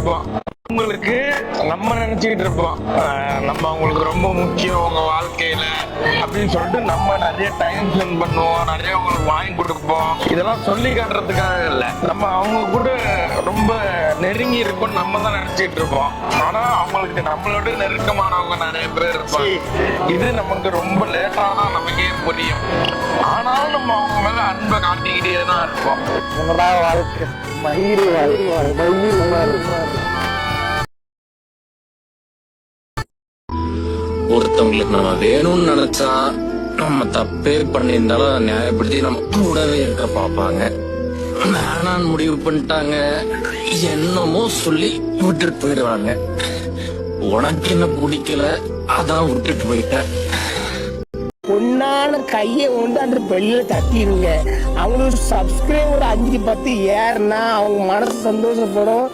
இருப்போம். அவங்களுக்கு நம்ம நினைச்சுக்கிட்டு இருப்போம் நம்ம அவங்களுக்கு ரொம்ப முக்கியம் உங்க வாழ்க்கையில அப்படின்னு சொல்லிட்டு நம்ம நிறைய டைம் ஸ்பெண்ட் பண்ணுவோம், நிறைய அவங்களுக்கு வாங்கி கொடுப்போம். இதெல்லாம் சொல்லி காட்டுறதுக்காக இல்லை, நம்ம அவங்க கூட ரொம்ப நெருங்கி இருப்போம் நம்ம தான் நினைச்சிட்டு இருப்போம். ஆனா அவங்களுக்கு நம்மளோட நெருக்கமானவங்க நிறைய பேர் இருப்பாங்க. இது நமக்கு ரொம்ப லேட்டா தான் நமக்கே புரியும். ஆனாலும் நம்ம அவங்க மேல அன்பை காட்டிக்கிட்டே தான் இருப்போம். வாழ்க்கை மயிறு ஒருத்தவங்களுக்கு நம்ம வேணும்னு நினைச்சா நம்ம தப்பே பண்ணியிருந்தாலும் நியாயப்படுத்தி நம்ம கூடவே இருக்க பார்ப்பாங்க. வேணான்னு முடிவு பண்ணிட்டாங்க என்னமோ சொல்லி விட்டுட்டு போயிடுவாங்க. உனக்கு என்ன பிடிக்கல அதான் விட்டுட்டு போயிட்டேன். பொண்ணான கையை கொண்டாந்து வெளியில தட்டிடுங்க. அவங்களுக்கு சப்ஸ்கிரைபர் 5-10 ஏறுனா அவங்க மனசு சந்தோஷப்படும்.